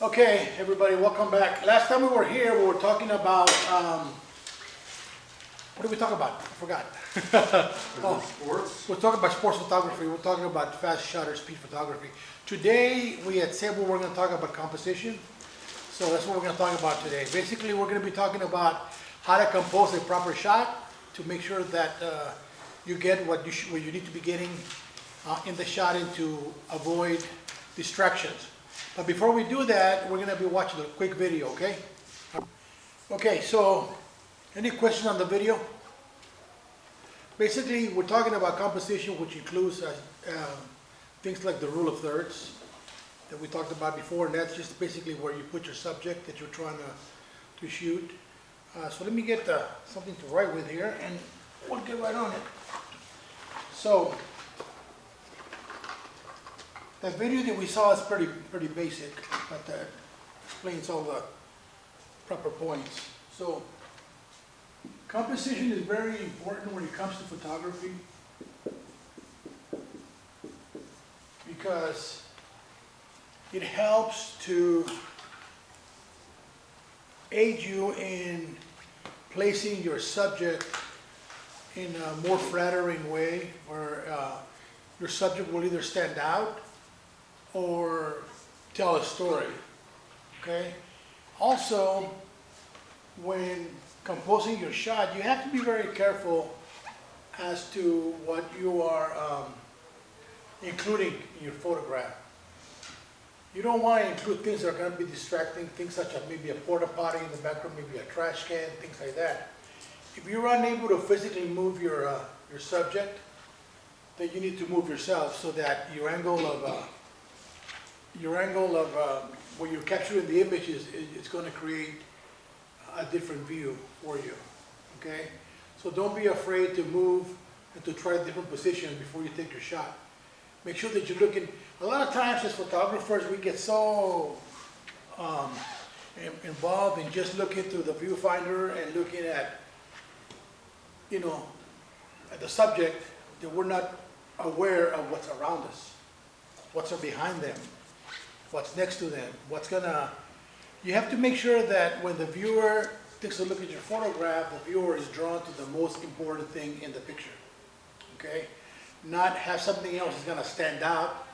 Okay, everybody, welcome back. Last time we were here, we were talking about, what did we talk about? I forgot. Sports? We're talking about sports photography. We're talking about fast shutter speed photography. Today, we had said we were going to talk about composition. So that's what we're going to talk about today. Basically, we're going to be talking about how to compose a proper shot to make sure that you get what you need to be getting in the shot and to avoid distractions. But before we do that, we're going to be watching a quick video, okay? Okay, so any questions on the video? Basically, we're talking about composition, which includes things like the rule of thirds that we talked about before, and that's just basically where you put your subject that you're trying to shoot. So let me get something to write with here, and we'll get right on it. So that video that we saw is pretty basic, but that explains all the proper points. So composition is very important when it comes to photography because it helps to aid you in placing your subject in a more flattering way where your subject will either stand out or tell a story, okay? Also, when composing your shot, you have to be very careful as to what you are including in your photograph. You don't want to include things that are going to be distracting, things such as maybe a porta potty in the background, maybe a trash can, things like that. If you're unable to physically move your subject, then you need to move yourself so that your angle of where you're capturing the image is going to create a different view for you, okay? So don't be afraid to move and to try different positions before you take your shot. Make sure that you're looking. A lot of times as photographers, we get so involved in just looking through the viewfinder and looking at, at the subject that we're not aware of what's around us, what's behind them, what's next to them, you have to make sure that when the viewer takes a look at your photograph, the viewer is drawn to the most important thing in the picture, okay? Not have something else that's gonna stand out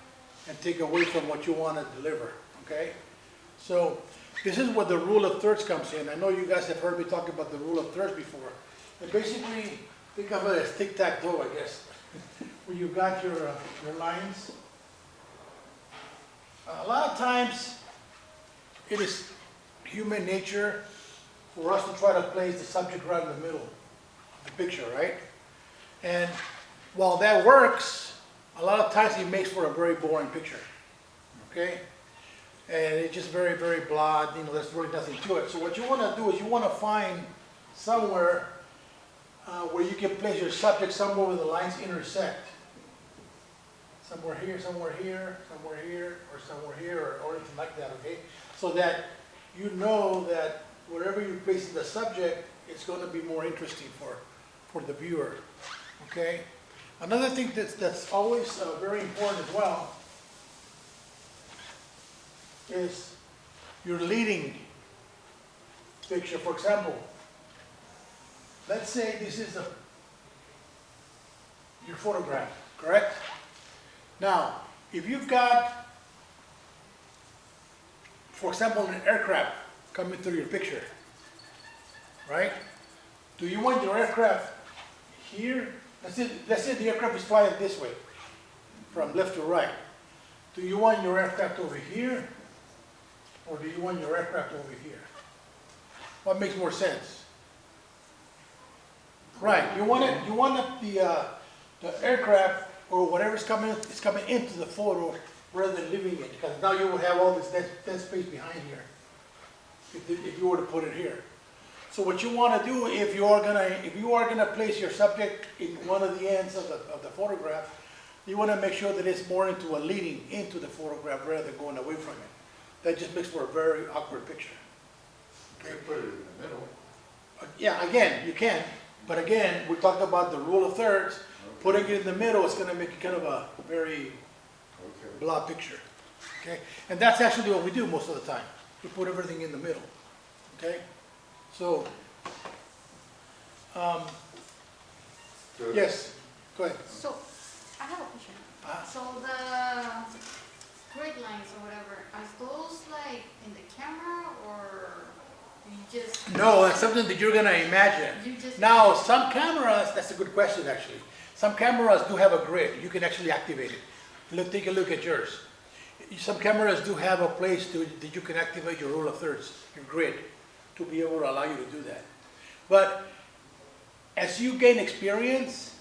and take away from what you wanna deliver, okay? So this is where the rule of thirds comes in. I know you guys have heard me talk about the rule of thirds before. And basically, think of it as tic-tac-toe, I guess. Where you've got your lines. A lot of times, it is human nature for us to try to place the subject right in the middle of the picture, right? And while that works, a lot of times it makes for a very boring picture, okay? And it's just very, very blah, there's really nothing to it. So what you want to do is you want to find somewhere where you can place your subject somewhere where the lines intersect. Somewhere here, somewhere here, somewhere here, or somewhere here, or anything like that, okay? So that you know that wherever you place the subject, it's going to be more interesting for the viewer, okay? Another thing that's always very important as well is your leading picture. For example, let's say this is your photograph, correct? Now, if you've got, for example, an aircraft coming through your picture, right? Do you want your aircraft here? Let's say the aircraft is flying this way, from left to right. Do you want your aircraft over here, or do you want your aircraft over here? What makes more sense? Right. You want the aircraft or whatever's coming into the photo rather than leaving it, because now you will have all this dead space behind here if you were to put it here. So what you want to do, if you are gonna place your subject in one of the ends of the photograph, you want to make sure that it's more into a leading into the photograph rather than going away from it. That just makes for a very awkward picture. Okay. You put it in the middle. Yeah, again, you can, but again, we talked about the rule of thirds. Okay. Putting it in the middle is going to make it kind of a very blah picture. Okay, and that's actually what we do most of the time. to put everything in the middle, okay? So, So- yes, go ahead. So, I have a question. Uh, So the grid lines or whatever, are those like in the camera or you just? No, that's something that you're gonna imagine. You just. Now, some cameras, that's a good question, actually. Some cameras do have a grid. You can actually activate it. Look, take a look at yours. Some cameras do have a place that you can activate your rule of thirds, your grid, to be able to allow you to do that. But as you gain experience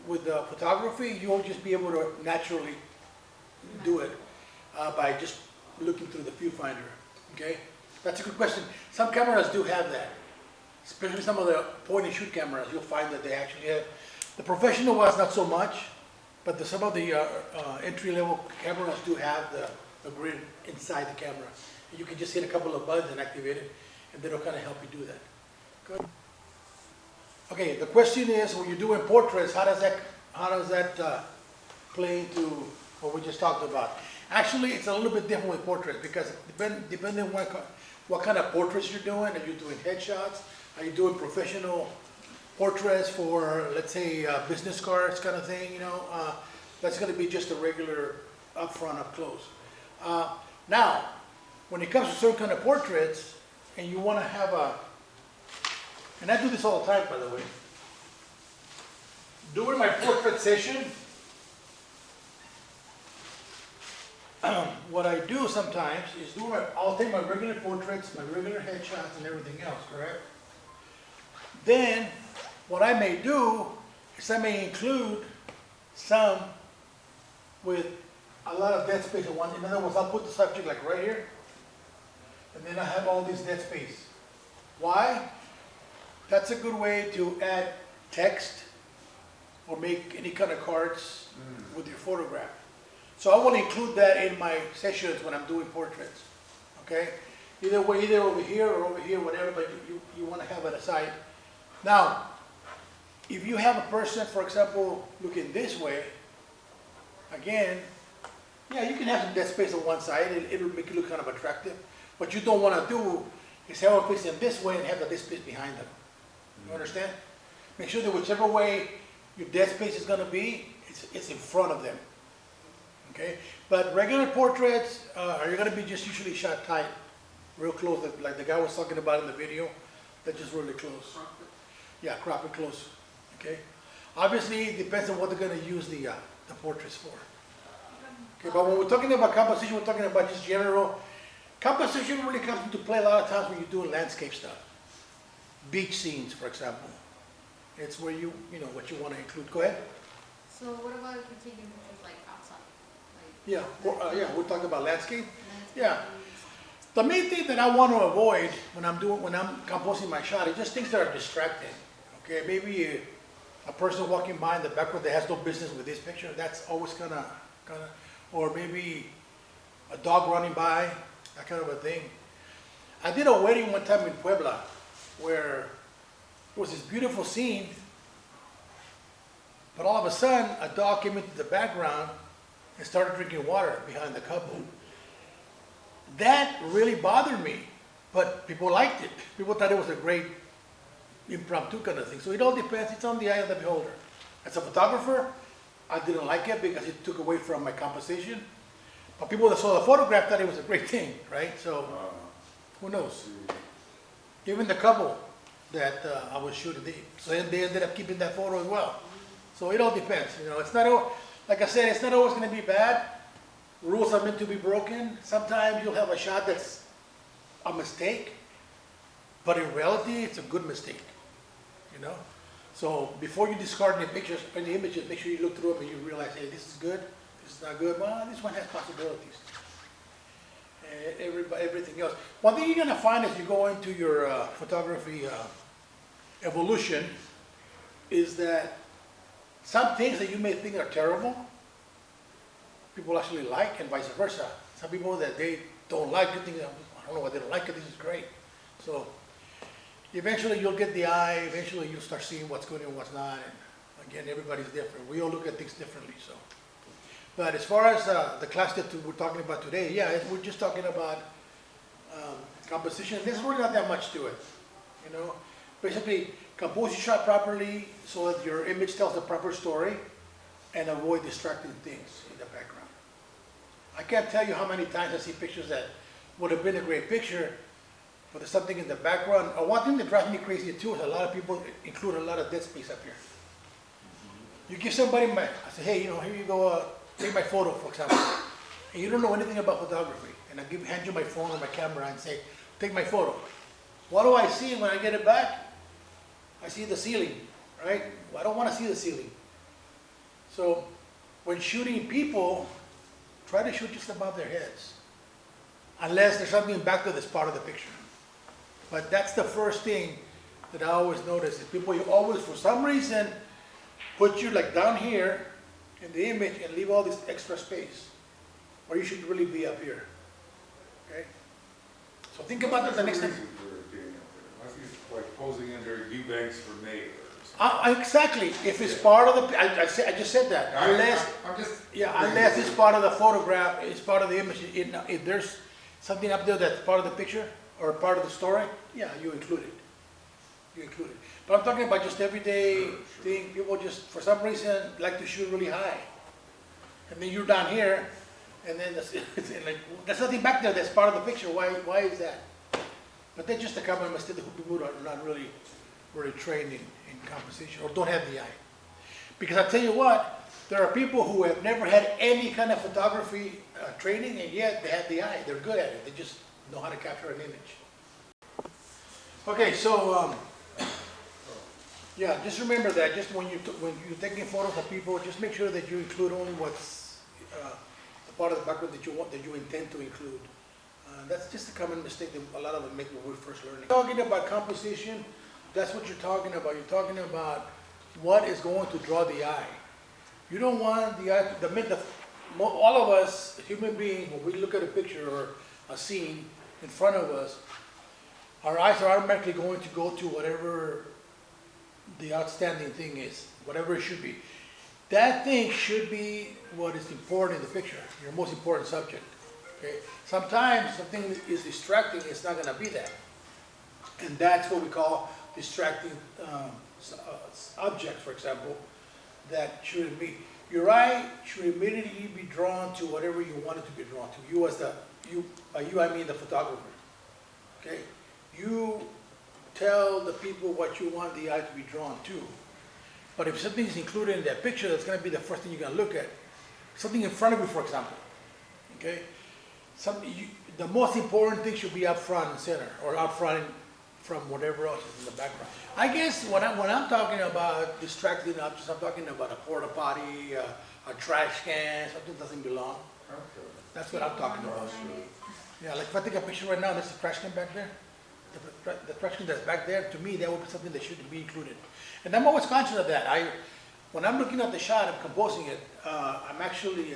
with photography, you'll just be able to naturally do it by just looking through the viewfinder, okay? That's a good question. Some cameras do have that, especially some of the point and shoot cameras. You'll find that they actually have. The professional ones, not so much, but some of the entry-level cameras do have the grid inside the camera. You can just hit a couple of buttons and activate it, and that'll kind of help you do that. Good. Okay, the question is, when you're doing portraits, how does that play into what we just talked about? Actually, it's a little bit different with portraits because depending on what kind of portraits you're doing, are you doing headshots? Are you doing professional portraits for, let's say, business cards kind of thing, you know? That's going to be just a regular up front, up close. Now, when it comes to certain kind of portraits, and you want to have and I do this all the time, by the way. During my portrait session, what I do sometimes is I'll take my regular portraits, my regular headshots, and everything else, correct? Then, what I may do is I may include some with a lot of dead space at once. In other words, I'll put the subject like right here, and then I have all this dead space. Why? That's a good way to add text or make any kind of cards with your photograph. So I want to include that in my sessions when I'm doing portraits, okay? Either way, either over here or over here, whatever, but you want to have it aside. Now, if you have a person, for example, looking this way, again, yeah, you can have some dead space on one side. It'll make it look kind of attractive. What you don't want to do is have them facing this way and have the dead space behind them. You understand? Make sure that whichever way your dead space is going to be, it's in front of them. Okay? But regular portraits are going to be just usually shot tight, real close, like the guy was talking about in the video. They're just really close. Yeah, crop it close. Okay? Obviously, it depends on what they're going to use the portraits for. Okay, but when we're talking about composition, we're talking about just general. Composition really comes into play a lot of times when you're doing landscape stuff. Beach scenes, for example. It's where you know, what you want to include. Go ahead. So what about if you're taking pictures like outside? Like Yeah, yeah, we're talking about landscape. landscape Yeah. views? The main thing that I want to avoid when I'm composing my shot is just things that are distracting. Okay, maybe a person walking by in the background that has no business with this picture. That's always gonna, or maybe a dog running by, that kind of a thing. I did a wedding one time in Puebla where there was this beautiful scene, but all of a sudden a dog came into the background and started drinking water behind the couple. That really bothered me, but people liked it. People thought it was a great impromptu kind of thing. So it all depends. It's on the eye of the beholder. As a photographer, I didn't like it because it took away from my composition. But people that saw the photograph thought it was a great thing, right? So who knows? Even the couple that I was shooting, they ended up keeping that photo as well. So it all depends. You know, it's not like I said, it's not always going to be bad. Rules are meant to be broken. Sometimes you'll have a shot that's a mistake, but in reality, it's a good mistake. You know. So before you discard any pictures, any images, make sure you look through them and you realize, hey, this is good. This is not good. Well, this one has possibilities. Everything else. One thing you're going to find as you go into your photography evolution is that some things that you may think are terrible, people actually like, and vice versa. Some people that they don't like, you think, I don't know why they don't like it, this is great. So eventually you'll get the eye, eventually you'll start seeing what's good and what's not. And again, everybody's different. We all look at things differently. So, but as far as the class that we're talking about today, yeah, we're just talking about composition. There's really not that much to it, you know. Basically, compose your shot properly so that your image tells the proper story and avoid distracting things in the background. I can't tell you how many times I see pictures that would have been a great picture, but there's something in the background. One thing that drives me crazy too is a lot of people include a lot of dead space up here. You give somebody I say, hey, you know, here you go, take my photo, for example. And you don't know anything about photography. And hand you my phone or my camera and say, take my photo. What do I see when I get it back? I see the ceiling, right? Well, I don't want to see the ceiling. So when shooting people, try to shoot just above their heads. Unless there's something back to this part of the picture. But that's the first thing that I always notice is people, you always, for some reason, put you like down here in the image and leave all this extra space. Or you should really be up here. Okay? So think about that the next time. Must be like posing under Eubanks for mayor or something. Exactly. If it's part of the, I just said that. Unless, I'm just. yeah, unless it's part of the photograph, it's part of the image. If there's something up there that's part of the picture or part of the story, yeah, you include it. You include it. But I'm talking about just everyday thing. People just, for some reason, like to shoot really high. And then you're down here, and then like, there's nothing back there that's part of the picture. Why is that? But that's just a common mistake that people are not really trained in composition or don't have the eye. Because I tell you what, there are people who have never had any kind of photography training, and yet they have the eye. They're good at it. They just know how to capture an image. Okay, so yeah, just remember that. Just when you're taking photos of people, just make sure that you include only what's the part of the background that you intend to include. That's just a common mistake that a lot of them make when we're first learning. Talking about composition, that's what you're talking about. You're talking about what is going to draw the eye. You don't want the eye, all of us, human beings, when we look at a picture or a scene in front of us, our eyes are automatically going to go to whatever the outstanding thing is, whatever it should be. That thing should be what is important in the picture, your most important subject. Okay? Sometimes something is distracting, it's not going to be that. And that's what we call distracting objects, for example, that shouldn't be. Your eye should immediately be drawn to whatever you want it to be drawn to. By you I mean the photographer. Okay? You tell the people what you want the eye to be drawn to. But if something is included in that picture, that's going to be the first thing you're going to look at. Something in front of you, for example. Okay? The most important thing should be up front and center, or out front from whatever else is in the background. I guess when I'm talking about distracting objects, I'm talking about a porta potty, a trash can, something that doesn't belong. Okay. That's what I'm talking about. Yeah, like if I take a picture right now, there's a trash can back there. The trash can that's back there, to me, that would be something that shouldn't be included. And I'm always conscious of that. When I'm looking at the shot, I'm composing it, I'm actually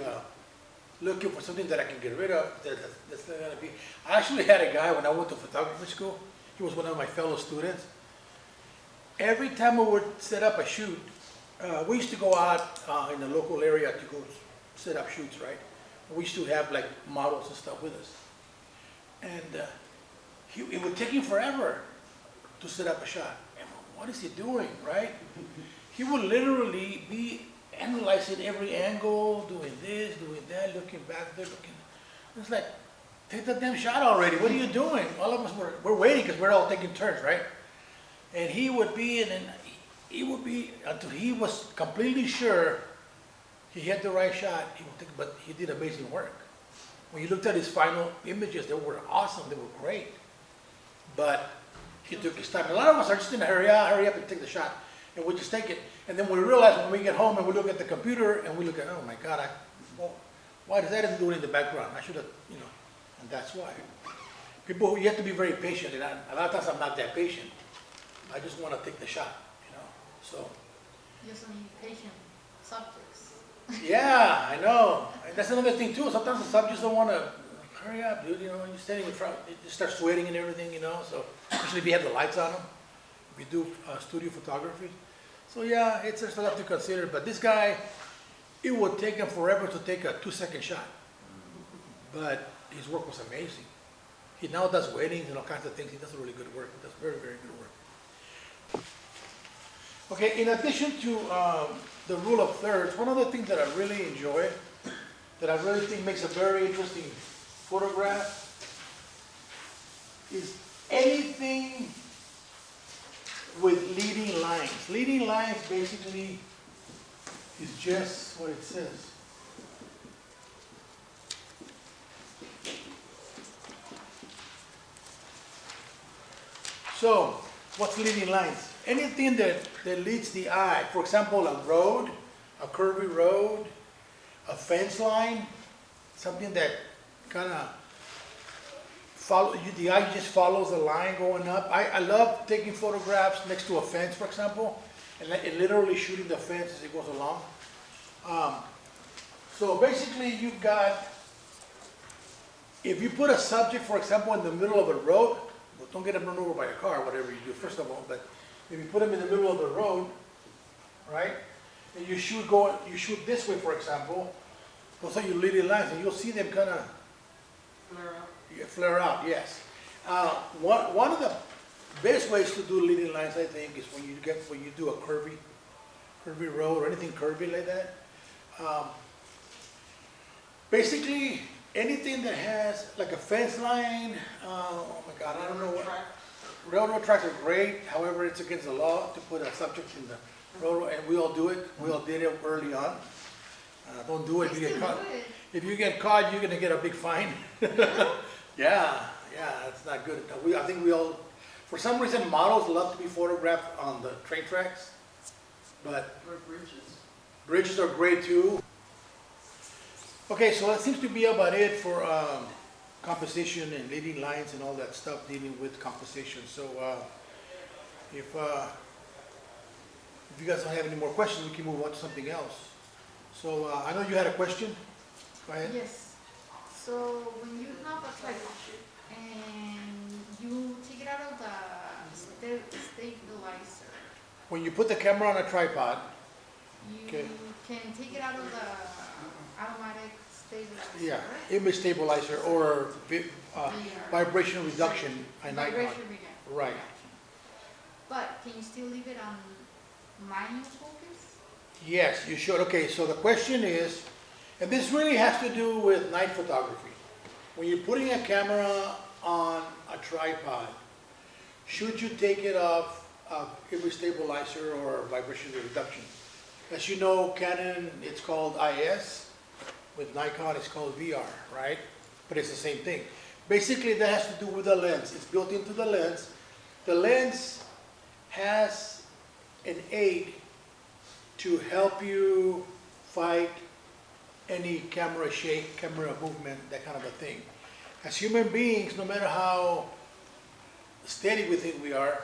looking for something that I can get rid of, that's not gonna be. I actually had a guy when I went to photography school, he was one of my fellow students. Every time we would set up a shoot, we used to go out in the local area to go set up shoots, right? We used to have like models and stuff with us. And it would take him forever to set up a shot. And what is he doing, right? He would literally be analyzing every angle, doing this, doing that, looking back there, looking. It's like, take the damn shot already. What are you doing? All of us we're waiting because we're all taking turns, right? And he would be, and then he would be until he was completely sure he had the right shot. But he did amazing work. When you looked at his final images, they were awesome. They were great. But he took his time. A lot of us are just in a hurry up and take the shot. And we just take it. And then we realize when we get home and we look at the computer and we look at, oh my God, why does that do it in the background? I should have, and that's why. People, you have to be very patient. And a lot of times I'm not that patient. I just want to take the shot, so. You also need patient subjects. Yeah, I know. And that's another thing too. Sometimes the subjects don't want to hurry up, dude. You're standing in front, you start sweating and everything, so especially if you have the lights on them. If you do studio photography. So yeah, there's a lot to consider. But this guy, it would take him forever to take a 2-second shot. But his work was amazing. He now does weddings and all kinds of things. He does really good work. He does very, very good work. Okay, in addition to the rule of thirds, one of the things that I really enjoy, that I really think makes a very interesting photograph, is anything with leading lines. Leading lines basically is just what it says. So, what's leading lines? Anything that leads the eye. For example, a road, a curvy road, a fence line, something that kind of the eye just follows the line going up. I love taking photographs next to a fence, for example, and literally shooting the fence as it goes along. So basically you've got, if you put a subject, for example, in the middle of a road, well, don't get them run over by a car, whatever you do, first of all, but if you put them in the middle of the road, right, and you shoot this way, for example, those are your leading lines, and you'll see them kind of flare out, yes. One of the best ways to do leading lines, I think, is when you do a curvy road or anything curvy like that. Basically, anything that has like a fence line, oh my God, I don't know what. Railroad tracks are great, however, it's against the law to put a subject in the railroad, and we all do it. We all did it early on. Don't do it if you get caught. If you get caught, you're gonna get a big fine. Yeah, it's not good. I think we all, for some reason, models love to be photographed on the train tracks, but Or bridges. bridges are great too. Okay, so that seems to be about it for composition and leading lines and all that stuff dealing with composition. So if you guys don't have any more questions, we can move on to something else. So I know you had a question. Go ahead. Yes. So when you have a tripod and you take it out of the stabilizer, When you put the camera on a tripod, you Okay. can take it out of the automatic stabilizer. yeah, right? image stabilizer or VR. vibration reduction and Nikon. Vibration reduction. Right. But can you still leave it on manual focus? Yes, you should. Okay, so the question is, and this really has to do with night photography. When you're putting a camera on a tripod, should you take it off image stabilizer or vibration reduction? As you know, Canon, it's called IS. With Nikon, it's called VR, right? But it's the same thing. Basically, that has to do with the lens. It's built into the lens. The lens has an aid to help you fight any camera shake, camera movement, that kind of a thing. As human beings, no matter how steady we think we are,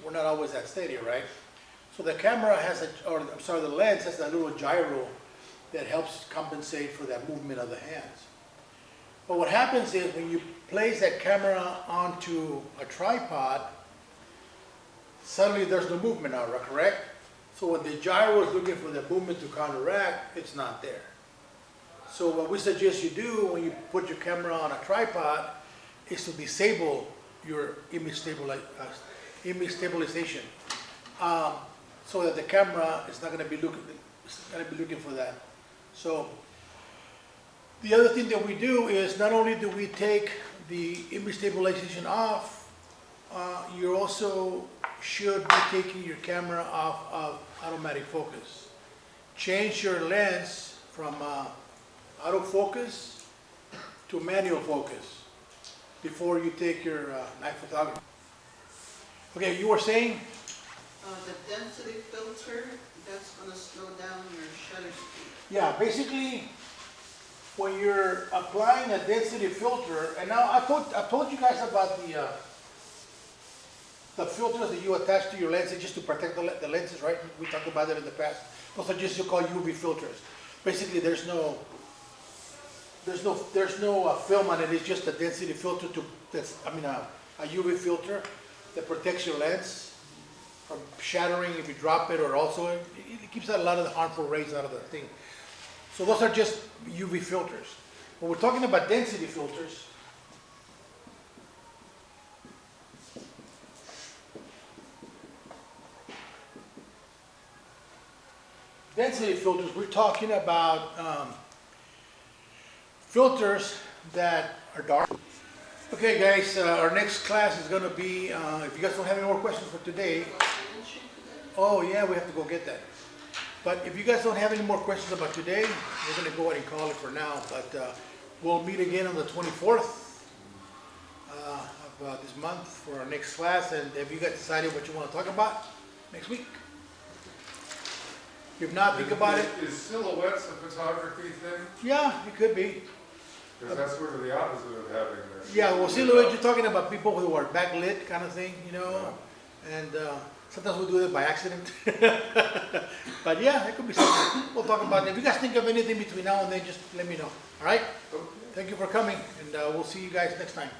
we're not always that steady, right? So the camera has the lens has that little gyro that helps compensate for that movement of the hands. But what happens is when you place that camera onto a tripod, suddenly there's no movement now, correct? So when the gyro is looking for the movement to counteract, it's not there. So what we suggest you do when you put your camera on a tripod is to disable your image stabilization, so that the camera is not going to be looking for that. So the other thing that we do is not only do we take the image stabilization off, you also should be taking your camera off of automatic focus. Change your lens from autofocus to manual focus before you take your night photography. Okay, you were saying? The density filter, that's going to slow down your shutter speed. Yeah, basically, when you're applying a density filter, and now I told you guys about the filters that you attach to your lenses just to protect the lenses, right? We talked about that in the past. Those are just called UV filters. Basically, there's no film on it. It's just a density filter a UV filter that protects your lens from shattering if you drop it, or also it keeps out a lot of the harmful rays out of the thing. So those are just UV filters. When we're talking about density filters, density filters, we're talking about filters that are dark. Okay, guys, our next class is gonna be, if you guys don't have any more questions for today, oh yeah, we have to go get that. But if you guys don't have any more questions about today, we're gonna go ahead and call it for now. But we'll meet again on the 24th of this month for our next class. And have you guys decided what you want to talk about next week? If not, think about it. Is silhouettes a photography thing? Yeah, it could be. Because that's sort of the opposite of having this. Yeah, well, silhouette, you're talking about people who are backlit kind of thing, you know? And sometimes we do it by accident. But yeah, it could be something. We'll talk about it. If you guys think of anything between now and then, just let me know. All right? Okay. Thank you for coming, and we'll see you guys next time.